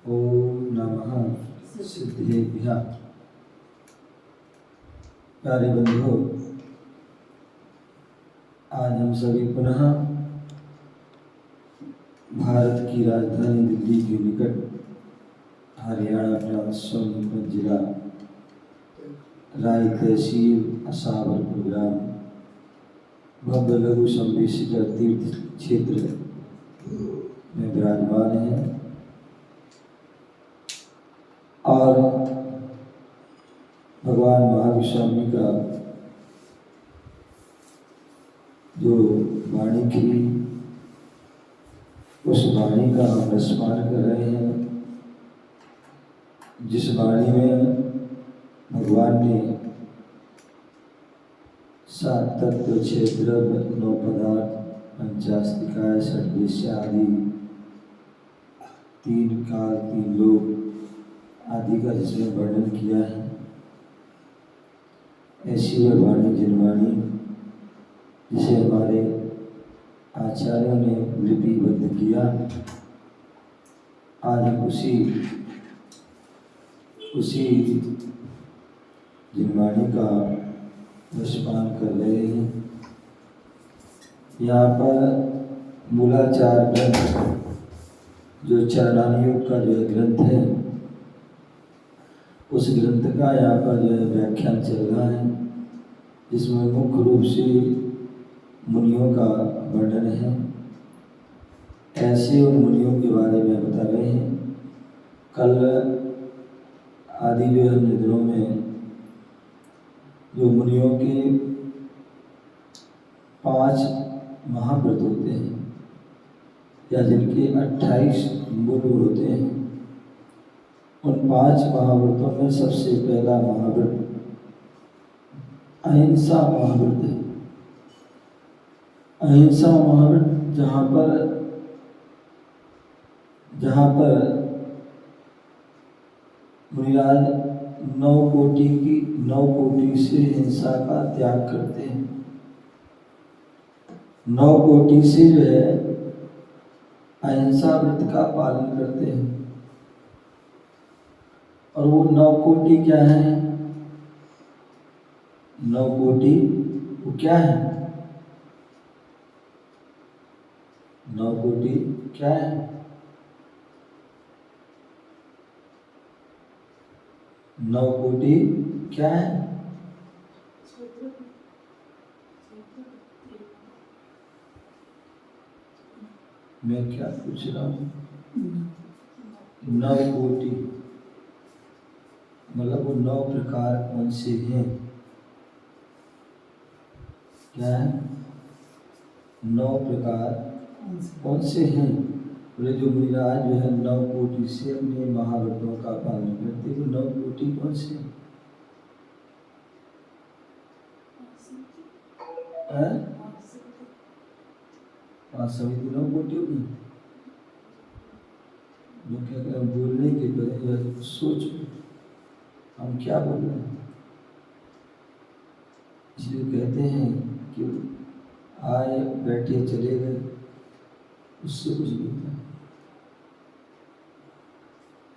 ओम नमः सिद्धेभ्यः। प्यारे बंधुओं, आज हम सभी पुनः भारत की राजधानी दिल्ली के निकट हरियाणा प्रांत सोनीपत जिला राय तहसील असावरपुर ग्राम भव्य लघु संवेशित तीर्थ क्षेत्र में विराजमान है और भगवान महावीर स्वामी का जो वाणी थी उस वाणी का हम स्मरण कर रहे हैं, जिस वाणी में भगवान ने सात तत्व, छह द्रव्य, नौ पदार्थ, पंचास्तिकाय, षड्वेश्य आदि, तीन काल, तीन लोक आदि का जिसमें वर्णन किया है, ऐसी वह वाणी जिनवाणी जिसे हमारे आचार्यों ने लिपिबद्ध किया। आज हम उसी जिनवाणी का रसपान कर रहे हैं। यहाँ पर मूलाचार ग्रंथ, जो चरणानुयोग का जो ग्रंथ है, उस ग्रंथ का यहाँ पर जो है व्याख्यान चल रहा है, जिसमें मुख्य रूप से मुनियों का वर्णन है। ऐसे उन मुनियों के बारे में बता रहे हैं। कल आदि जो अन्य दिनों में जो मुनियों के 5 महाव्रत होते हैं या जिनके 28 मूल होते हैं, उन 5 महाव्रतों में सबसे पहला महाव्रत अहिंसा महाव्रत है। अहिंसा महाव्रत जहाँ पर मुनिराज 9 कोटि से हिंसा का त्याग करते हैं। 9 कोटि से जो है अहिंसा व्रत का पालन करते हैं। और वो 9 कोटि क्या है? 9 कोटि वो क्या है? 9 कोटि क्या है? 9 कोटि क्या है? मैं क्या पूछ रहा हूँ? 9 कोटि मतलब वो 9 प्रकार कौन से हैं? क्या है? 9 प्रकार कौन से हैं? बोले जो मुनिराज जो है 9 कोटि से अपने महाव्रतों का पालन करते, वो 9 कोटि कौन से हैं? समिति 9 कोटि होगी। मैं क्या कह, बोलने के पहले सोच हम क्या बोल रहे हैं। इसलिए कहते हैं कि आए बैठे चले गए, उससे कुछ नहीं होता।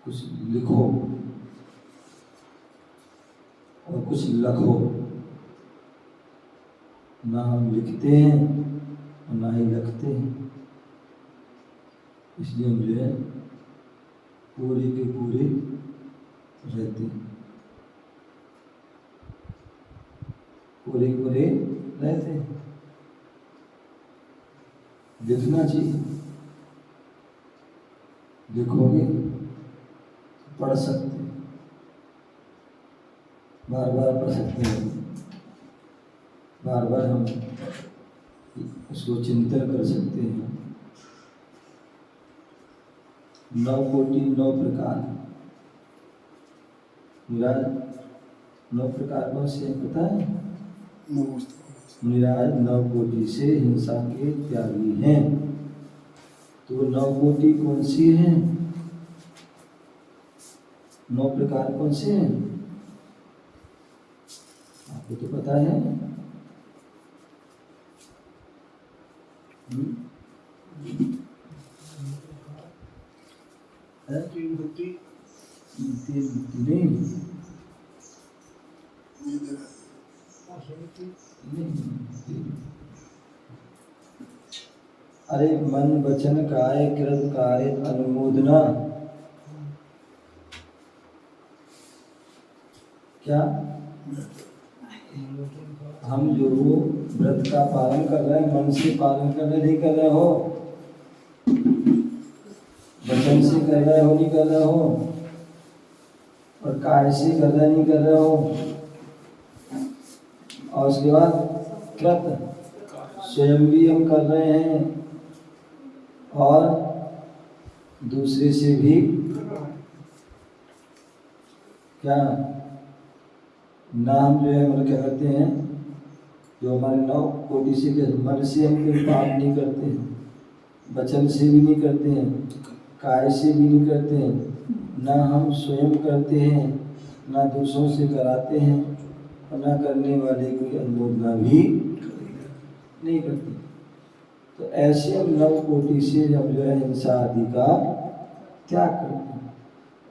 कुछ लिखो और कुछ लखो। ना हम लिखते हैं और ना ही लिखते हैं। इसलिए हम जो है पूरे के पूरे रहते हैं, पूरे रहते हैं। लिखना चाहिए, लिखोगे पढ़ सकते हैं, बार बार पढ़ सकते हैं, बार बार हम उसको चिंतन कर सकते हैं। 9 कोटि 9 प्रकार। 9 प्रकार कौन से पता है? मुनिराज 9 कोटि से हिंसा के त्यागी हैं। तो 9 कोटि कौन सी हैं? 9 प्रकार कौन से हैं? आपको तो पता है। है? तीन बुद्धि 3 बुद्धि नहीं, नहीं। अरे मन वचन काय कृत कार्य अनुमोदना, क्या हम जो व्रत का पालन कर रहे हैं मन से पालन कर रहे नहीं कर रहे हो, वचन से कर रहे हो नहीं कर रहे हो, और काय से कर रहे नहीं कर रहे हो, और उसके बाद कृत स्वयं भी हम कर रहे हैं और दूसरे से भी क्या नाम जो है मतलब क्या करते हैं, जो हमारे 9 कोटि से मन से हम कोई पाप नहीं करते हैं, वचन से भी नहीं करते हैं, काय से भी नहीं करते हैं, ना हम स्वयं करते हैं, ना दूसरों से कराते हैं, और ना करने वाले की अनुमोदना भी नहीं करते। तो ऐसे हम 9 कोटि से जब जो है हिंसा आदि का त्याग करते हैं।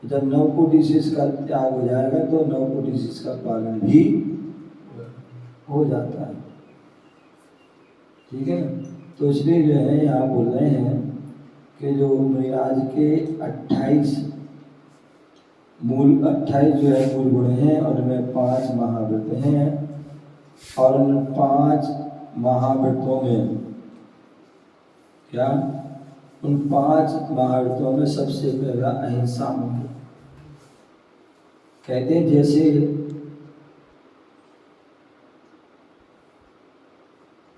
जब 9 कोटि से इसका त्याग हो जाएगा तो 9 कोटि से इसका पालन भी हो जाता है। ठीक है ना? तो इसलिए जो है यहाँ बोल रहे हैं कि जो मुनिराज के 28 जो है मूल गुण हैं, उनमें 5 महाव्रत हैं, और उन 5 महाव्रतों में क्या, उन 5 महाव्रतों में सबसे पहला अहिंसा मुख्य। कहते हैं जैसे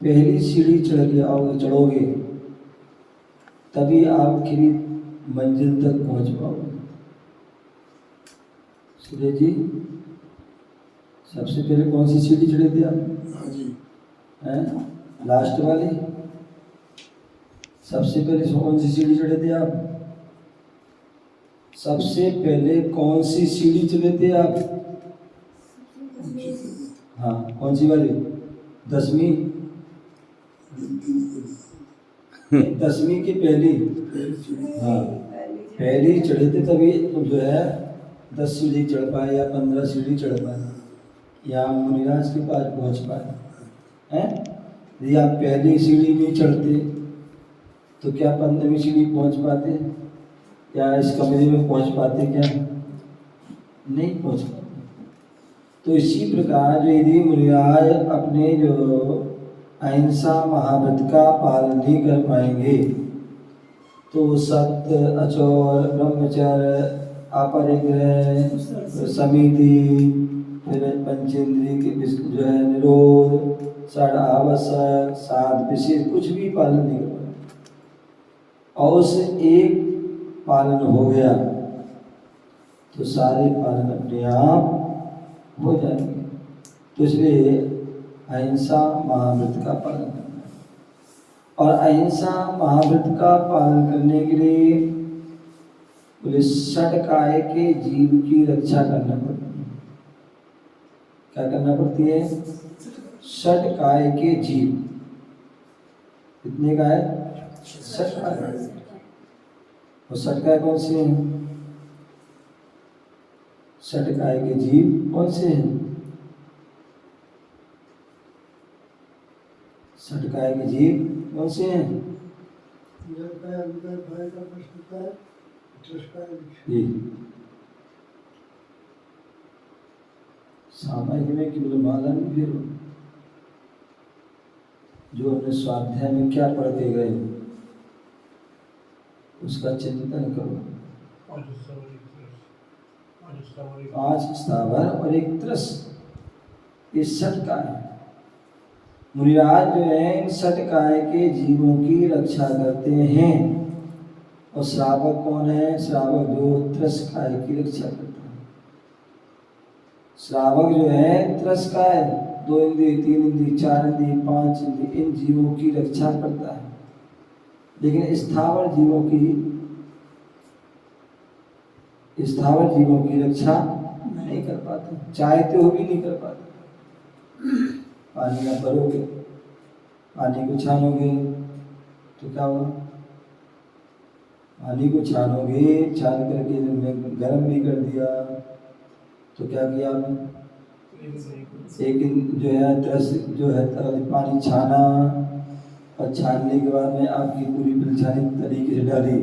पहली सीढ़ी चढ़ोगे तभी आप आखिरी मंजिल तक पहुंच पाओगे। सूर्य जी सबसे पहले कौन सी सीढ़ी चढ़े थे आप? हाँ जी, हैं लास्ट वाली? सबसे पहले कौन सी सीढ़ी चढ़े थे आप? सबसे पहले कौन सी सीढ़ी चढ़े थे आप? हाँ कौन सी वाली? 10वीं 10वीं की पहली, हाँ पहली चढ़े थे तभी जो है 10 सीढ़ी चढ़ पाए या 15 सीढ़ी चढ़ पाए, या मुनिराज के पास पहुंच पाए हैं। यदि आप पहली सीढ़ी नहीं चढ़ते तो क्या 15वीं सीढ़ी पहुंच पाते, क्या इस कमरे में पहुंच पाते, क्या नहीं पहुंच पाते। तो इसी प्रकार जो यदि मुनिराज अपने जो अहिंसा महाव्रत का पालन नहीं कर पाएंगे तो सत्य अचौर ब्रह्मचर्य अपरिग्रह समिति फिर पंचेंद्रिय के जो है निरोध षड आवश्यक 7 विशेष कुछ भी पालन नहीं कर पाए, और उस एक पालन हो गया तो सारे पालन अपने आप हो जाएंगे। तो इसलिए अहिंसा महाव्रत का पालन करना है, और अहिंसा महाव्रत का पालन करने के लिए बोले 6 काय के जीव की रक्षा करना पड़ती है। क्या करना पड़ती है? 6 काय के जीव। कितने काय? 6 काय। और 6 काय कौन से हैं? 6 काय के जीव कौन से हैं? 6 काय के जीव कौन से हैं? सामायिक में केवल माला नहीं फेरो, जो अपने स्वाध्याय में क्या पढ़ के गए उसका चिंतन करो। 5 स्थावर और 1 त्रस, ये 6 काय। मुनिराज जो है इन 6 काय के जीवों की रक्षा करते हैं, और श्रावक कौन है? श्रावक जो 3 काय की रक्षा करता है। श्रावक जो है 3 काय, 2 इंद्रिय 3 इंद्रिय 4 इंद्रिय 5 इंद्रिय, इन जीवों की रक्षा करता है। लेकिन स्थावर जीवों की रक्षा नहीं कर पाते, चाहते हो भी नहीं कर पाते। पानी में भरोगे, पानी को छानोगे तो क्या होगा? पानी को छानोगे, छान करके गर्म भी कर दिया तो क्या किया आपने, एक जो है तरस जो है पानी छाना और छानने के बाद में आपकी पूरी बिलछानी तरीके से डाली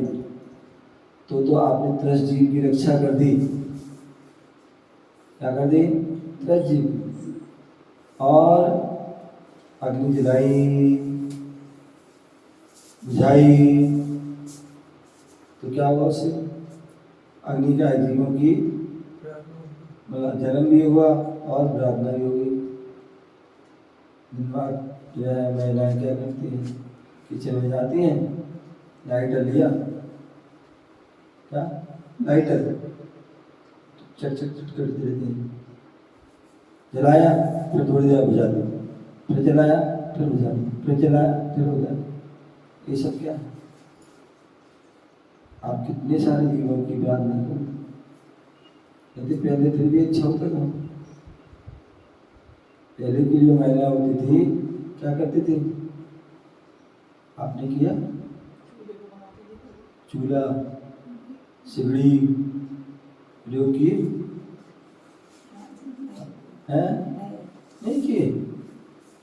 तो आपने तरस जीव की रक्षा कर दी। क्या कर दी, तरस जीव। और अग्नि जलाई बुझाई तो क्या हुआ उससे, अग्नि का जीवों की मतलब जन्म भी हुआ और प्रार्थना भी हो गई। दिन बाद जो है महिलाएं क्या करती हैं, किचन में जाती हैं, लाइटर लिया, क्या लाइटर चट चट चट करती रहती हैं, जलाया फिर थोड़ी देर बुझा दी, फिर जलाया फिर बुझा दी, फिर जलाया फिर बुझा दी। ये सब क्या है, आप कितने सारे जीवों की प्रार्थना करो। कहते पहले फिर भी अच्छा होता था, पहले की जो महिला होती थी क्या करती थी, आपने किया चूल्हा सिगड़ी प्रयोग किए हैं, नहीं किए,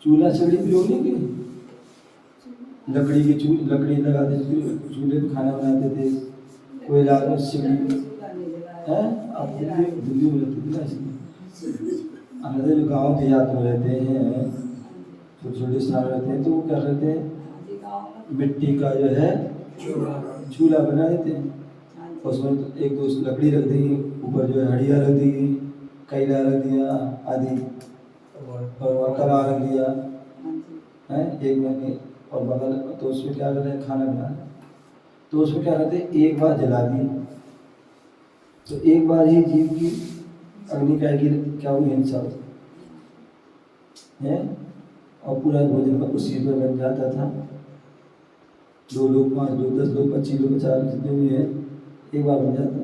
चूल्हा सिगड़ी प्रयोग नहीं किए, लकड़ी की लकड़ी लगाते चूल्हे पे खाना बनाते थे, कोयला सिगड़ी है। आप दिल्ली में रहते थे ना, इसलिए हमारे जो गाँव देहात में रहते हैं, छोटे छोटे स्थान रहते हैं, तो वो क्या करते हैं, मिट्टी का जो है चूल्हा बना देते हैं, उसमें एक दो लकड़ी रख दी, ऊपर जो है हड़िया रख दी, कैला रख दिया आदि, और तवा रख दिया है एक महीने, और बगल तो उसमें क्या करते हैं, खाना बना, तो उसमें क्या करते हैं, एक बार जला दी तो एक बार ही जीव की अग्नि का क्या हुई हिंसा है, और पूरा भोजन उसी पर बन जाता था। 2 लोग 5 लोग 10 लोग 25 लोग 50 जितने भी है एक बार बन जाता,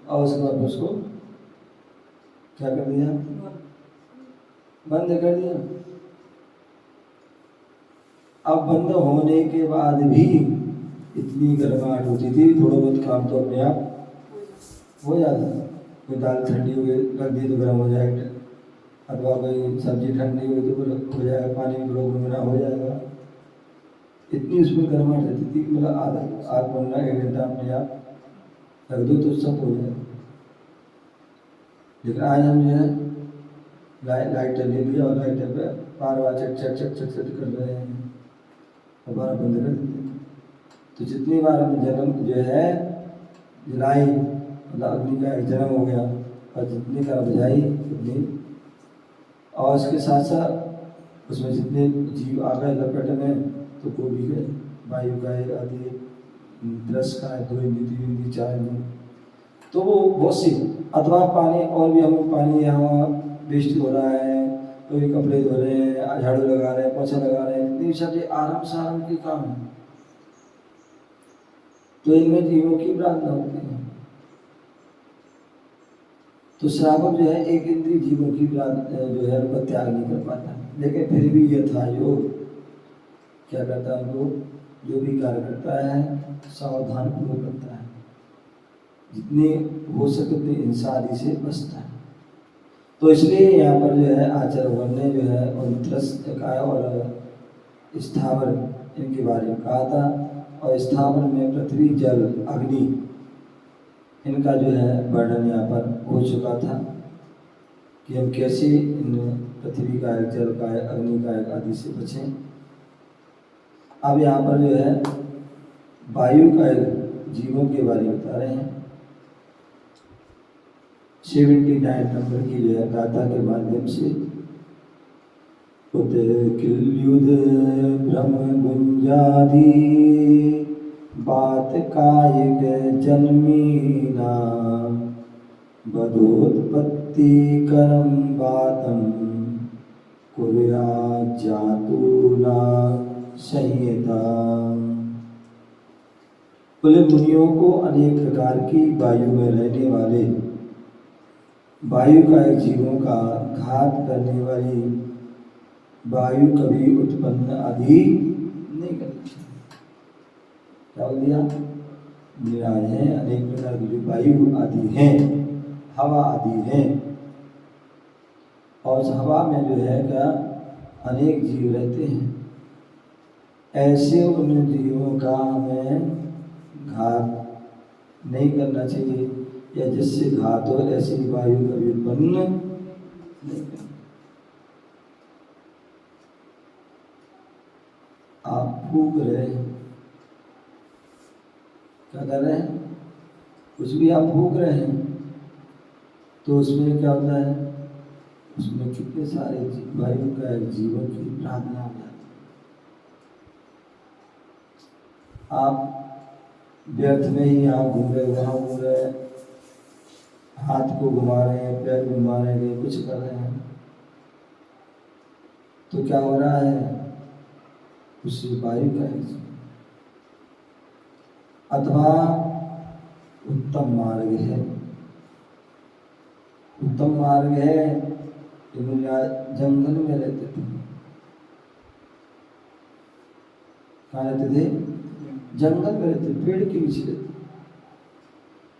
और उसके बाद उसको क्या कर दिया, बंद कर दिया। अब बंद होने के बाद भी इतनी गर्माहट होती थी, थोड़ा बहुत काम तो अपने आप हो जाता। कोई दाल ठंडी हो गई रख दी तो गर्म हो जाएगा, अथवा कोई सब्जी ठंडी हो गई तो हो जाएगा, पानी में थोड़ा गुनगुना हो जाएगा। इतनी उसमें गर्माहट रहती थी कि मतलब आधा 1 घंटा अपने आप रख दो तो सब हो जाएगा। लेकिन आज हम जो है लाइटर ले लिया और लाइटर पे बार बार चट चट चट चट चट कर रहे हैं, दोबारा बंद कर देते हैं। तो जितनी बार हम जन्म जो है जलाई, मतलब अग्नि का एक जन्म हो गया, और जितनी का बुझाई उतनी, और उसके साथ साथ उसमें जितने जीव आ गए लपेट में तो कोई भी गए, वायु का है आदि, दस का है, 2 इंद्री 3 इंद्री 4 इंद्री, तो वो बहुत सी, अथवा पानी और भी हम पानी यहाँ वेस्ट हो रहा है, कोई कपड़े धो रहे हैं, झाड़ू लगा रहे हैं, पोछा लगा रहे हैं, इतनी सब आराम साराम के काम है, तो इनमें जीवों की प्रार्थना होती है। तो श्रावक जो है एक इंद्रिय जीवों की जो है उनका त्याग नहीं कर पाता, लेकिन फिर भी यथा योग क्या करता है, वो जो भी कार्य करता है सावधान पूर्वक करता है, जितनी हो सके उतनी हिंसा आदि से बचता है। तो इसलिए यहाँ पर जो है आचार्य ने जो है और स्थावर इनके बारे में कहा था, और स्थावर में पृथ्वी जल अग्नि इनका जो है वर्णन यहाँ पर हो चुका था कि हम कैसे इन पृथ्वी का एक, जल का एक, अग्नि का एक आदि से बचें। अब यहाँ पर जो है वायु का एक जीवों के बारे में बता रहे हैं। 79 नंबर की जो है गाथा के माध्यम से, किल्युद ब्रह्म गुंजादि बात कायिक जन्मीना बदोत्पत्ति करम बातम कुर्या जातूना संहिता। बोले मुनियों को अनेक प्रकार की वायु में रहने वाले वायु का एक जीवों का घात करने वाली वायु कभी उत्पन्न आदि नहीं करती। क्या बोल दिया, निराज हैं, अनेक प्रकार की जो वायु आदि हैं, हवा आदि हैं, और उस हवा में जो है क्या अनेक जीव रहते हैं। ऐसे उन जीवों का हमें घात नहीं करना चाहिए, या जिससे घात हो ऐसी वायु कभी उत्पन्न नहीं करना। आप फूक रहे हैं, क्या कर रहे हैं, कुछ भी आप फूक रहे हैं, तो उसमें क्या होता है, उसमें कितने सारे वायु का जीवन की प्रार्थना हो जाती है। आप व्यर्थ में ही यहाँ घूम रहे, वहाँ घूम रहे, हाथ को घुमा रहे हैं, पैर घुमा रहे हैं, कुछ कर रहे हैं, तो क्या हो रहा है, उस वायु का अथवा उत्तम मार्ग है। उत्तम मार्ग है, जंगल में रहते थे। कहाँ रहते थे, जंगल में रहते, पेड़ के नीचे रहते।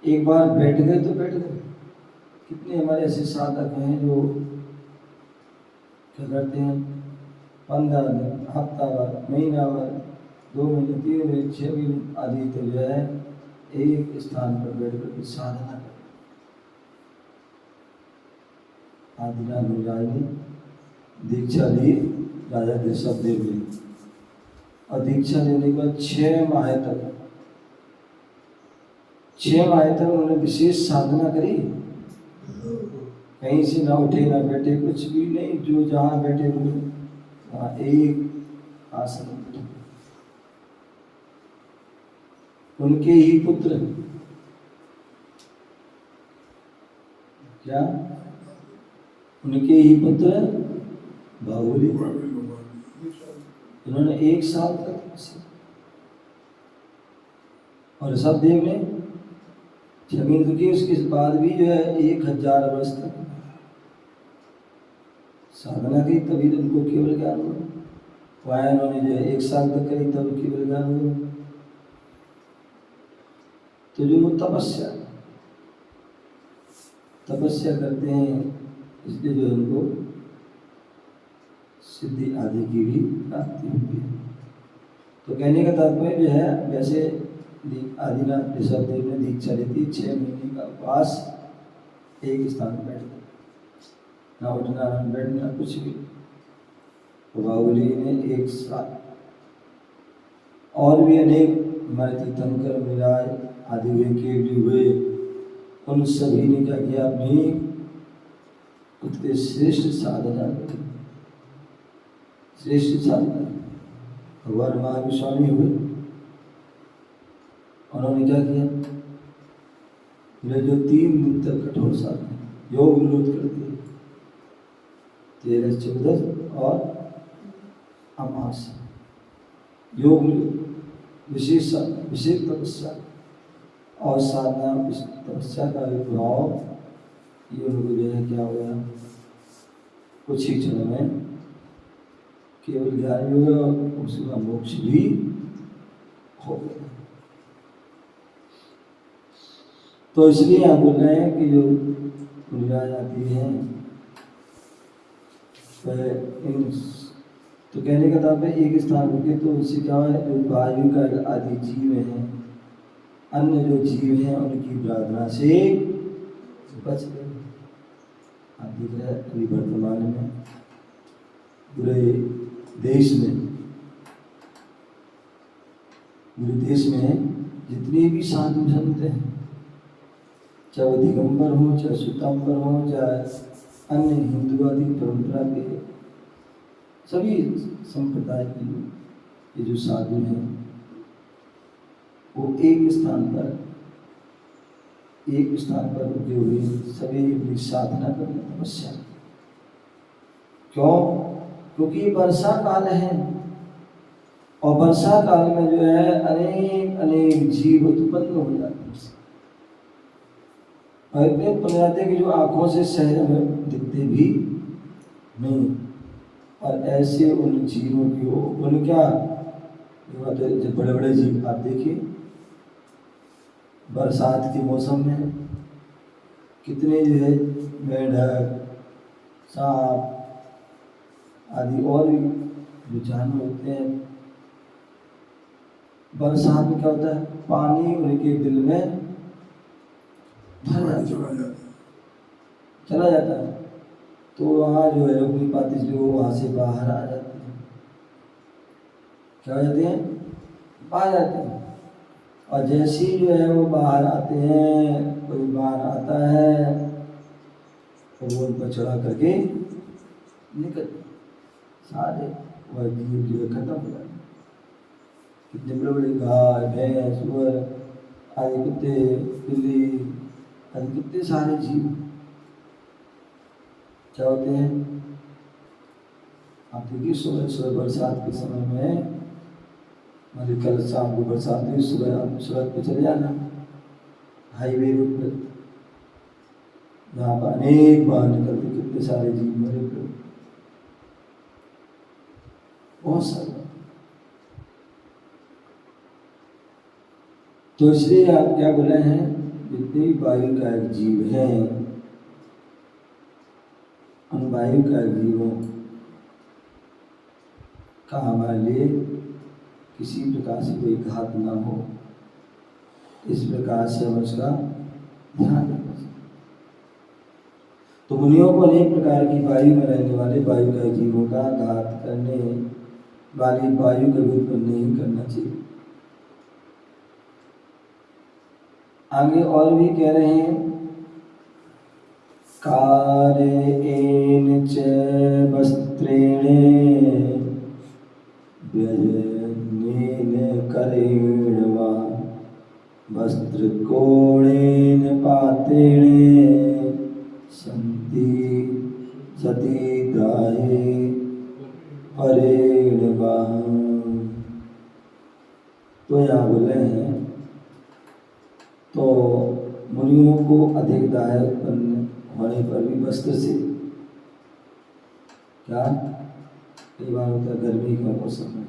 एक बार बैठ गए तो बैठ गए। कितने हमारे ऐसे साधक हैं जो क्या करते हैं, 15 दिन, हफ्ता भर, महीना भर, 2 महीने, 3 महीने, 6 महीने आदि तो जो है एक स्थान पर बैठ कर साधना करते। आदिनाथ महाराज ने दीक्षा ली राजा ऋषभदेव ने, और दीक्षा लेने के बाद 6 माह तक 6 माह तक उन्होंने विशेष साधना करी। कहीं से ना उठे ना बैठे, कुछ भी नहीं, जो जहाँ बैठे हुए वहाँ एक आसन बैठे। उनके ही पुत्र, क्या उनके ही पुत्र बाहुबली, इन्होंने 1 साल तक, और ऋषभदेव ने जमीन की, उसके बाद भी जो है 1000 वर्ष तक साधना की, तभी उनको केवल ज्ञान हुआ। वहाँ इन्होंने जो है 1 साल तक करी, तब केवल ज्ञान हुआ। तो जो तपस्या करते हैं, इसलिए जो उनको सिद्धि आदि की भी प्राप्ति होती है। तो कहने का तात्पर्य जो है, वैसे आदिनाथ ऋषभदेव ने दीक्षा लेती, 6 महीने का उपवास, एक स्थान पर बैठ, ना उठना ना बैठना, कुछ भी। बाहुबली ने 1 साल, और भी अनेक हमारे तीर्थंकर मिराज आदि हुए, केवली हुए, उन सभी ने क्या किया, अपनी उत्कृष्ट श्रेष्ठ साधना की, श्रेष्ठ साधना। भगवान महावीर स्वामी हुए, उन्होंने क्या किया, जो 3 दिन तक कठोर साधना, योग निरोध कर दिए, 13, 14 और अमास, योग विशेष तपस्या और साधना, तपस्या का विभाव, ये उनको जो है क्या हो गया, कुछ ही क्षणों में केवल ज्ञान भी होगा, उसका मोक्ष भी हो गया। तो इसलिए हम बोल रहे हैं कि जो निराज आती है, तो कहने का तात्पर्य एक स्थान रुके, तो उससे क्या है, जो वायु का आदि जीव हैं, अन्य जो जीव हैं, उनकी प्रार्थना से बच गए। आप देख रहे हैं अभी वर्तमान में पूरे देश में जितने भी साधु संत हैं, चाहे वो दिगंबर हो, चाहे श्वेतांबर हो, चाहे अन्य हिंदू आदि परंपरा के सभी संप्रदाय के जो साधु हैं, वो एक स्थान पर रुके हुए सभी अपनी साधना करते, तपस्या। क्यों? क्योंकि वर्षा काल है, और वर्षा काल में जो है अनेक जीव उत्पन्न हो जाते हैं, और इतने उत्पन्न जाते हैं कि जो आंखों से शहर में दिखते भी नहीं। और ऐसे उन जीवों की, उन क्या, जब बड़े बड़े जीव आप देखिए, बरसात के मौसम में कितने जो है मेंढक, सांप आदि और भी जो जानवर होते हैं, बरसात में क्या होता है, पानी उनके दिल में भर चला जाता है, तो वहाँ जो है अपनी पाती जो वहाँ से बाहर आ जाते हैं। क्या हो जाते हैं? बाहर आते हैं। और जैसे ही जो है वो बाहर आते हैं, कोई बाहर आता है तो वो उन पर चढ़ा करके निकल सारे वह जीव जो है खत्म हो जाते हैं। कितने बड़े बड़े गाय, भैंस, सुअर आदि, कुत्ते, बिल्ली आदि कितने सारे जीव क्या होते हैं। आप देखिए सुबह सुबह बरसात के समय में, हमारे कल शाम को बरसात हुई, सुबह आप सड़क पे चले जाना, हाईवे रोड पर, जहाँ पर अनेक बाहर निकलते कितने सारे जीव मरे पड़े, बहुत सारे। तो इसलिए आप क्या बोले हैं, जितने भी वायु का एक जीव है, उन वायु का जीवों का हमारे लिए किसी प्रकार से कोई घात ना हो, इस प्रकार से हम उसका ध्यान रखना चाहिए। तो मुनियों को अनेक प्रकार की वायु में रहने वाले वायु का जीवों का घात करने वाली वायु का उत्पन्न नहीं करना चाहिए। आगे और भी कह रहे हैं, कारेण च वस्त्रेण व्यजनेन करेण वा वस्त्रकोणेन पातेन सती दाये परेण वा। तो यहाँ बोले हैं, तो मुनियों को अधिक दाय उत्पन्न होने पर भी वस्त्र से, क्या कई बार होता है गर्मी का मौसम है,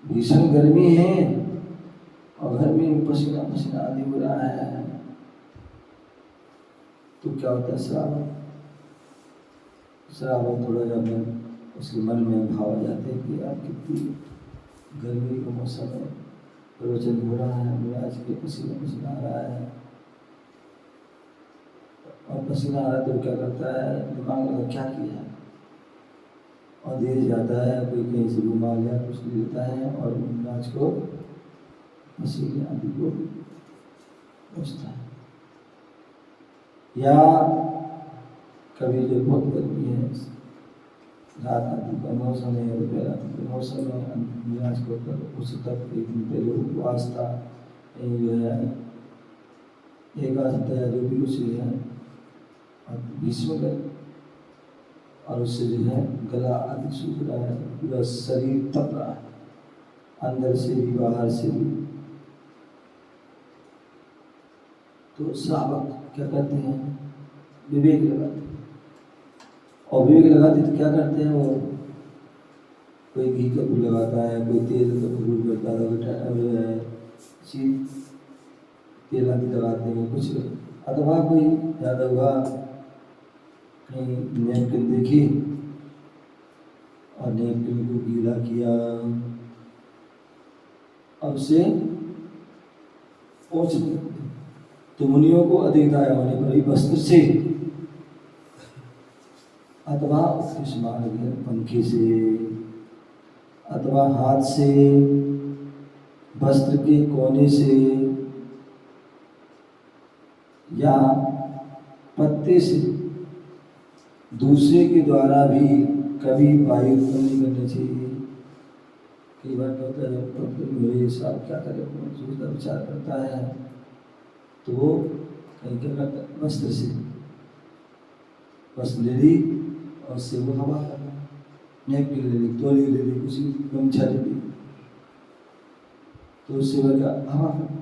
भीषण गर्मी है और घर में पसीना पसीना आदि हो रहा है, तो क्या होता है, श्रावण थोड़ा जब उसके मन में भाव आ जाते हैं कि आप कितनी गर्मी का मौसम है, प्रवचन हो रहा है, मेरा आज के पसीना पसीना आ रहा है, और पसीना आ रहा है तो क्या करता है, दिमाग लगा क्या किया, और धीरे जाता है, कोई कहीं से रुमाल या कुछ ले लेता है और नाच को पसीने आदि को पहुँचता है। या कभी जो बहुत गर्मी है, रात आदि का मौसम है, दोपहर आदि का मौसम है, नाच को उस तक एक दिन पहले उपवास था, जो है एकादश या जो भी उसे है, और भीष्म गर्मी, और उससे जो है गला आदि सूख रहा है, पूरा शरीर तप रहा है, अंदर से भी बाहर से भी। तो श्रावक क्या करते हैं, विवेक लगाते हैं, और विवेक लगाते तो क्या करते हैं, वो कोई घी का फूल लगाता है, कोई तेल का फूल करता है, तेल आदि लगाते हैं कुछ, अथवा कोई ज़्यादा हुआ कहीं नैपकिन देखी और नैपकिन को गीला किया और उसे पोंछ दिया। तो मुनियों को अधिक दाय होने पर भी वस्त्र से अथवा उत्कृष्ट मार्ग पंखे से अथवा हाथ से, वस्त्र के कोने से या पत्ते से दूसरे के द्वारा भी कभी वायु उत्पन्न नहीं करनी चाहिए। कई बार क्या होता है, मेरे साथ क्या करे, सोचता विचार करता है, तो वो कहीं क्या करता है, वस्त्र से वस्त्र ले ली और उससे वो हवा करना, नैपकिन ले ली, तौलिया ले ली, कुछ गमछा ले ली, तो उससे वह क्या हवा करना।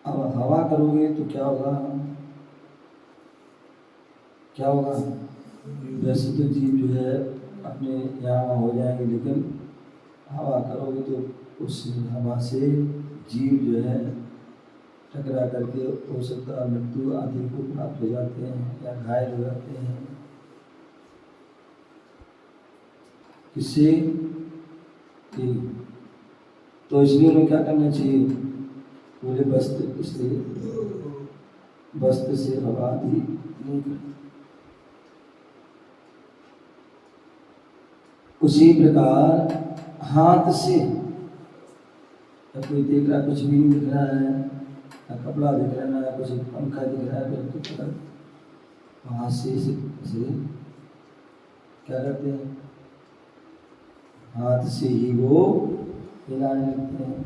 अब हवा करोगे तो क्या होगा, क्या होगा, वैसे तो जीव जो है अपने यहाँ हो जाएंगे, लेकिन हवा करोगे तो उस हवा से जीव जो है टकरा करके हो सकता है मृत्यु आदि को प्राप्त हो जाते हैं या घायल हो जाते हैं। किससे? तो इसलिए हमें क्या करना चाहिए? पूरे वस्त्र, इसलिए वस्त्र से हवा आदि नहीं करती। उसी प्रकार हाथ से, कोई देख रहा कुछ भी नहीं दिख रहा है, ना कपड़ा दिख रहा है, ना कुछ पंखा दिख रहा है, तो हाथ से क्या करते हैं? हाथ से ही वो हिलाने लगते हैं।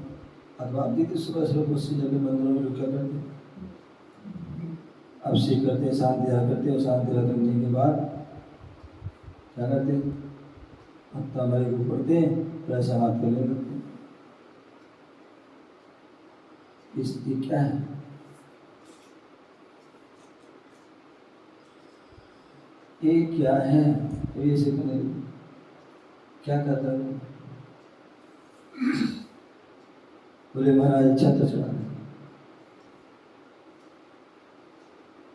अब आप देखिए सुबह सुबह बहुत सी जगह मंदिरों में लोग क्या करते हैं? अभिषेक करते हैं, शांति रहा करते हैं, और शांति रहा करने के बाद क्या करते हैं? हत्ता मारी को पढ़ते हैं, फिर ऐसा हाथ करने लगते हैं। ये क्या है? ये क्या है? ये से करने क्या कहता है? बोले महाराज छत्र चढ़ा रहे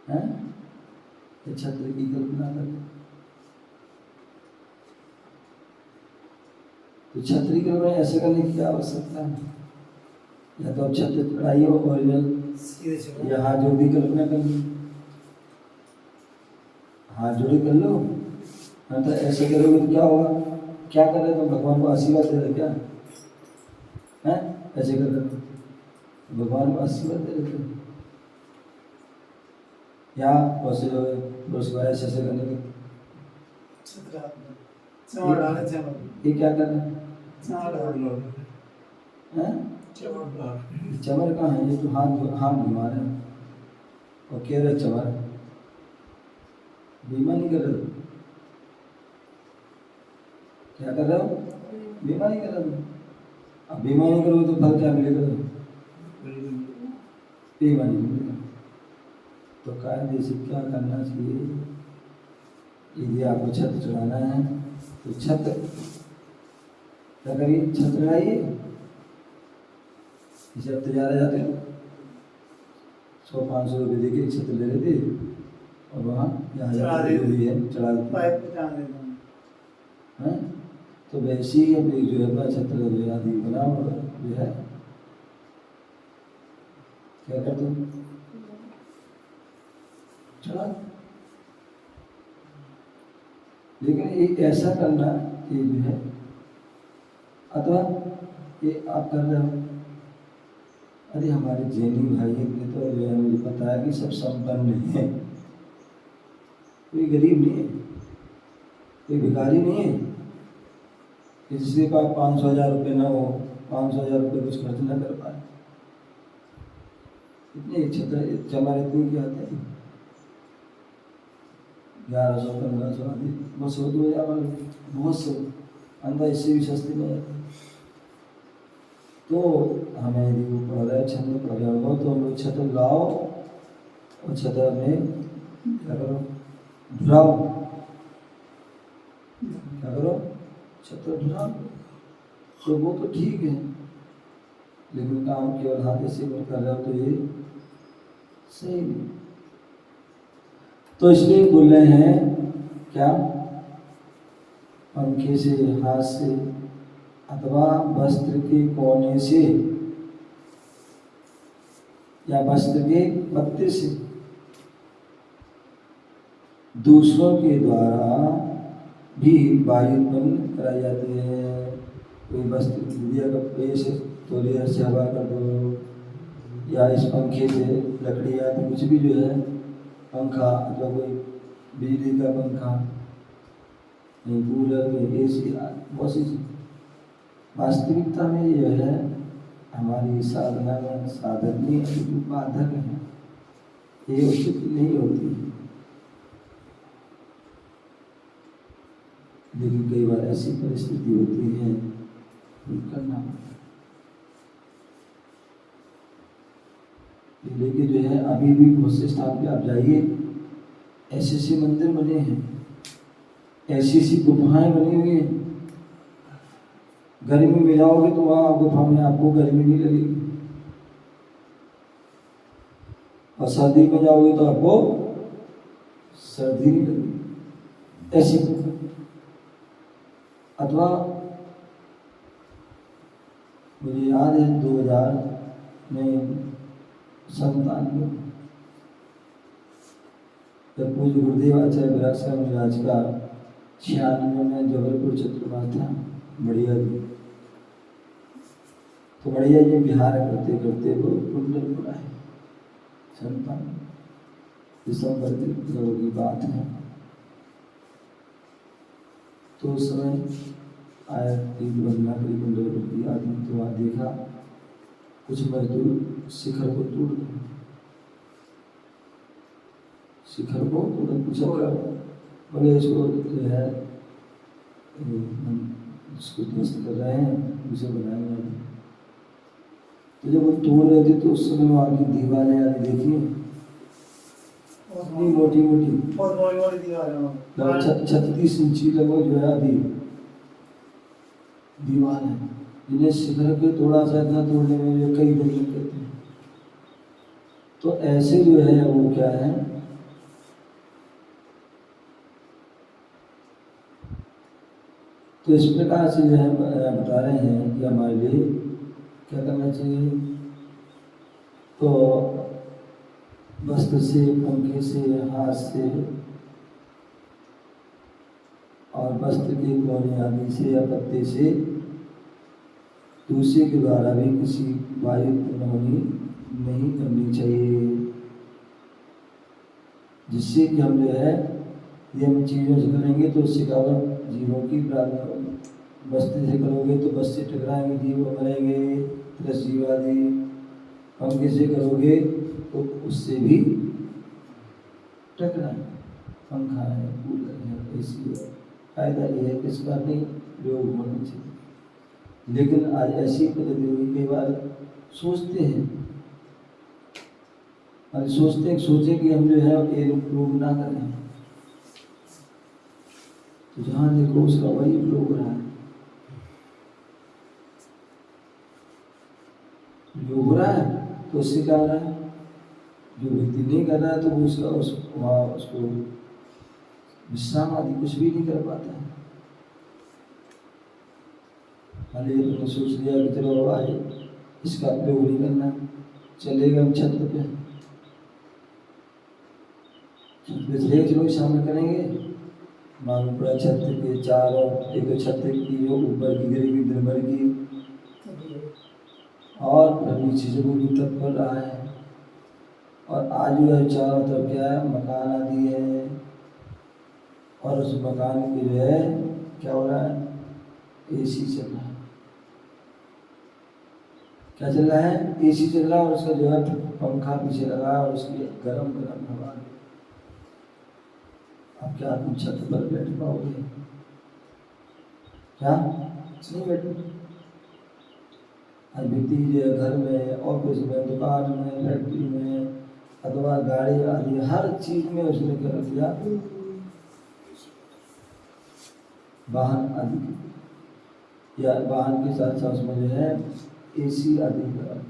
हैं, छत्र की कल्पना कर। तो छत्री के में ऐसे करने की क्या आवश्यकता है? या तो आप छत्र चढ़ाइए ओरिजिनल, या हाथ जोड़ की कल्पना कर लो, हाथ जोड़ी कर लो। तो ऐसे करोगे तो क्या होगा? क्या कर रहे? तो भगवान को आशीर्वाद दे रहे क्या है? ऐसे कर रहे भगवान को आशीर्वाद दे रहे थे, या वैसे जो ऐसे करने के ये क्या कर रहे हैं? चमर कहाँ है? ये तो हाथ घुमा रहे हैं और कह रहे चमर, बीमा नहीं कर रहे। क्या कर रहे हो? बीमा नहीं कर रहे हो। अब बीमा नहीं करोगे तो फल क्या मिलेगा? बीमा नहीं मिलेगा। तो कायदे से क्या करना चाहिए? यदि आपको छत्र चढ़ाना है तो छत्र क्या करिए? छत्र चढ़ाइए। इसे अब तैयार जाते हैं 100-500 रुपये देके छत्र ले लेते और वहाँ यहाँ भी है चढ़ा देते हैं। तो वैसे ही अपनी जो है अपना छत्र जो आदि बनाओ, जो है क्या करते हो? चढ़ा। लेकिन एक ऐसा करना कि जो है, अथवा ये आप कर रहे हो, अरे हमारे जैनी भाई ने तो जो है मुझे पता है कि सब संपन्न है, कोई गरीब नहीं है, कोई भिखारी नहीं है कि जिसके पास 500,000 रुपये ना हो, 500,000 रुपये कुछ खर्च ना कर पाए। इतने चमर इतनी क्या आते हैं? 1100-1500 आदि, बस 2,000 वाले बहुत से अंदर, इससे भी सस्ते में जाते। तो हमें यदि वो पढ़ रहे छत्र पढ़ रहे हो तो हम लोग छत्र लाओ और छत्र में क्या करो? ढुलाओ। क्या करो? छत्र ढुलाओ। तो वो तो ठीक है, लेकिन काम केवल हाथ से कर रहे हो तो ये सही नहीं। तो इसलिए बोल रहे हैं क्या? पंखे से, हाथ से, अथवा वस्त्र के कोने से या वस्त्र के पत्ते से दूसरों के द्वारा भी वायु उत्पन्न कराई जाती है। कोई वस्त्र दिया कपड़े से तोलिया से हवा कर दो, या इस पंखे से लकड़ी आदि कुछ भी जो है, पंखा अथवा कोई बिजली का पंखा, नहीं कूलर, नहीं AC, बहुत सी चीज। वास्तविकता में ये है हमारी साधना में साधनीय बाधक है, ये उचित नहीं होती। लेकिन कई बार ऐसी परिस्थिति होती है करना पड़ता है। लेकिन जो है अभी भी बहुत से स्थान पे आप जाइए, ऐसे मंदिर बने हैं, ऐसी गुफाएं बनी हुई हैं गर्मी में जाओगे तो वहाँ गुफा में आपको गर्मी नहीं लगेगी, और सर्दी में जाओगे तो आपको सर्दी नहीं लगेगी। ऐसी अथवा मुझे याद है 2000 में 97 जब पूज्य गुरुदेव आचार्य विराट स्वामी महाराज का 96 में जबलपुर चतुर्मास था बढ़िया जी, तो बढ़िया जी बिहार करते करते वो कुंडलपुर आए 97 दिसंबर की बात है। तो उस समय आया बंगला करी कुंडलपुर की आदमी, तो वहाँ देखा कुछ मजदूर शिखर को तोड़ रहे, शिखर को पूछा बोले इसको जो है इसको ध्वस्त कर रहे हैं, उसे बनाएंगे। तो जब वो तोड़ रहे थे तो उस समय वहाँ की दीवारें आदि देखिए मोटी मोटी दीवारें 36 इंची लगभग जो है अभी दीवार है, जिन्हें शिखर के थोड़ा सा इतना तोड़ने में जो कई दिन लग गए थे। तो ऐसे जो है वो क्या है, तो इस प्रकार से जो है बता रहे हैं कि हमारे लिए क्या करना चाहिए। तो वस्त्र से, पंखे से, हाथ से और वस्त्र के कोने आदि से या पत्ते से दूसरे के द्वारा भी किसी वायु उत्पन्न नहीं करनी चाहिए, जिससे कि हम जो है ये हम चीज़ों से करेंगे तो उससे क्या होगा, जीवों की प्रार्थना होगी। वस्त्र से करोगे तो बस से टकराएंगे, जीव मरेंगे, प्लस जीव आदि। पंखे से करोगे तो उससे भी टकराएंगे। पंखा है, कूलर है, एसी है, फायदा ये है कि इसका नहीं प्रयोग होना चाहिए। लेकिन आज ऐसी पद्धति हुई, कई बार सोचते हैं सोचे कि हम जो है ये प्रयोग ना करें, तो जहाँ देखो उसका वही प्रयोग हो रहा है, प्रयोग हो रहा है। तो उससे क्या हो रहा है, जो व्यक्ति नहीं कर रहा है तो वो उसको विश्राम आदि कुछ भी नहीं कर पाता है। खाली तुमने सोच लिया कि चलो आज इसका प्रयोग नहीं करना, चलेगा हम छत पे चलेगा, चलो शाम में करेंगे। मालूम पड़ा छत के चारों, एक तो छत की जो ऊपर की गिरेगी दिन भर की, और नीचे से वो भी तक पड़ रहा है। और आज जो है चारों तरफ क्या है, मकान आदि है, और उस मकान की जो है क्या हो रहा है, एसी चल रहा है। क्या चल रहा है, एसी चल रहा है, और उसका जो है पंखा पीछे लगा है, और उसकी गरम गरम हवा। अब क्या तुम छत पर बैठ पाओगे? क्या नहीं बैठ। आज व्यक्ति जो है घर में, ऑफिस में, दुकान में, फैक्ट्री में, अथवा गाड़ी आदि हर चीज में उसने कर दिया वाहन आदि, या वाहन के साथ साथ उसमें जो है एसी आदि का,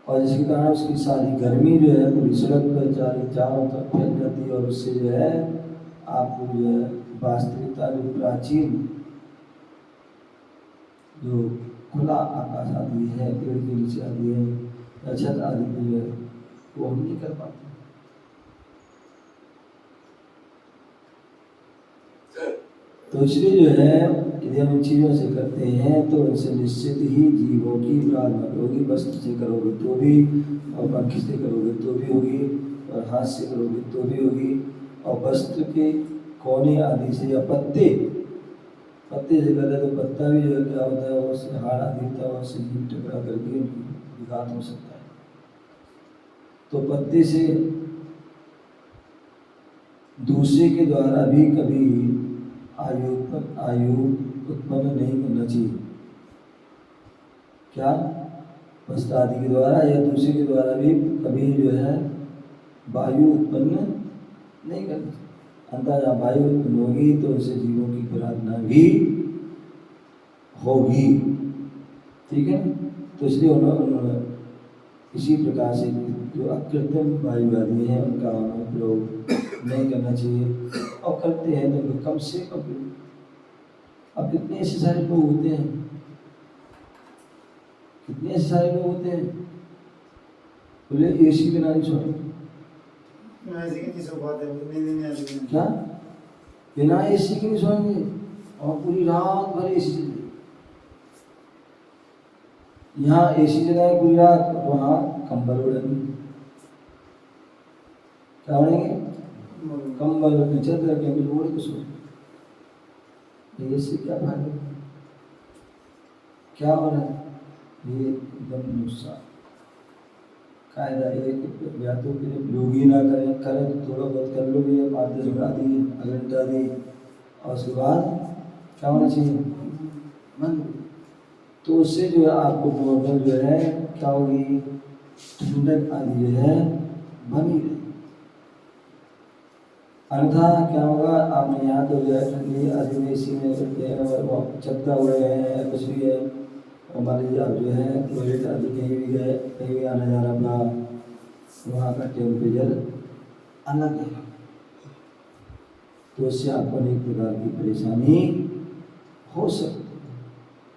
और जिसके कारण उसकी सारी गर्मी जो है पूरी सड़क पर चारों तरफ फैल जाती है, और उससे जो है आपको जो है वास्तविकता जो प्राचीन जो खुला आकाश आदि है, पेड़ के नीचे आदि है, या छत आदि में जो है वो हम नहीं कर पाते। तो इसलिए जो है यदि हम इन चीज़ों से करते हैं तो उनसे निश्चित ही जीवों की प्रार्थना होगी। वस्त्र से करोगे तो भी, और पंखे से करोगे तो भी होगी, और हाथ से करोगे तो भी होगी, और वस्त्र के कोने आदि से या पत्ते से करते तो पत्ता भी जो है क्या होता है, उससे हाड़ आदि होता है, उससे जीव टकरा करके विघात हो सकता है। तो पत्ते से दूसरे के द्वारा भी कभी आयु उत्पन्न नहीं करना चाहिए। क्या, वस्त्र आदि के द्वारा या दूसरे के द्वारा भी कभी जो है वायु उत्पन्न नहीं करना चाहिए। अंततः जहाँ वायु उत्पन्न होगी तो उससे जीवों की प्रार्थना भी होगी। ठीक है, तो इसलिए उन्होंने इसी प्रकार से जो अकृत्रिम वायुवादी हैं उनका प्रयोग नहीं करना चाहिए, और करते हैं तो कम से कम। अब कितने ऐसे सारे लोग होते हैं, कितने ऐसे सारे लोग होते हैं बोले एसी बिना नहीं सोते। क्या बिना एसी के नहीं सोएंगे, और पूरी रात भर एसी चलेगी। यहाँ एसी चलाए पूरी रात, वहाँ कंबल उड़ेंगे। क्या उड़ेंगे? कंबल उड़ेंगे, चादर रखेंगे, ओढ़ के सो। इससे क्या फायदा, क्या हो रहा है? ये एकदम नुकसान कायदा। एक या तो लोग ही ना करें, करें तो थोड़ा बहुत कर लो, 5-10 मिनट दी, आधा घंटा दी, और उसके बाद क्या होना चाहिए? बंद। तो उससे जो है आपको नॉर्मल जो है क्या होगी, ठंडक आदि जो है बनी रहे। अन्यथा क्या होगा, आपने यहाँ तो जो है ठंडी आदि एसी में चलता हुआ है, कुछ भी है, और मान लीजिए आप जो है टॉयलेट आदि कहीं भी गए, कहीं भी आना जाना अपना, वहाँ का टेम्परेचर अलग है, तो उससे आपको अनेक प्रकार की परेशानी हो सकती है,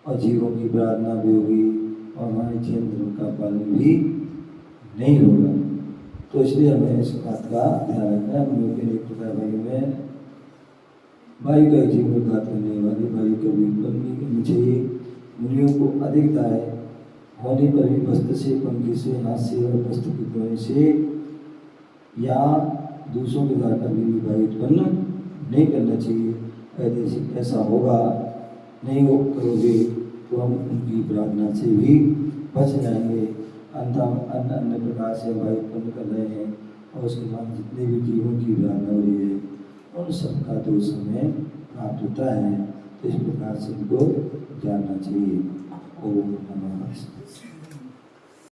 और जीवों की प्रार्थना भी होगी, और हमारे क्षेत्र का पालन भी नहीं होगा। तो इसलिए हमें इस बात का ध्यान रखना है। मुनियों के अनेक प्रकार वायु में वायु का जीवन में घात करने वाली वायु का भी उत्पन्न नहीं करनी चाहिए। मुनियों को अधिक दाय होने पर भी वस्त्र से, पंखे से, हाथ से और वस्त्र के धोने से या दूसरों के द्वारा कभी भी वायु उत्पन्न नहीं करना चाहिए। यदि ऐसा होगा, नहीं हो करोगे तो हम उनकी प्रार्थना से भी बच जाएंगे। अन्य अन्य प्रकार से वायु उत्पन्न कर रहे हैं, और उसके बाद जितने भी जीवों की प्रार्थना हो रही है उन सबका दोष हमें प्राप्त होता है। तो इस प्रकार से उनको जानना चाहिए। ओम नमः शिवाय।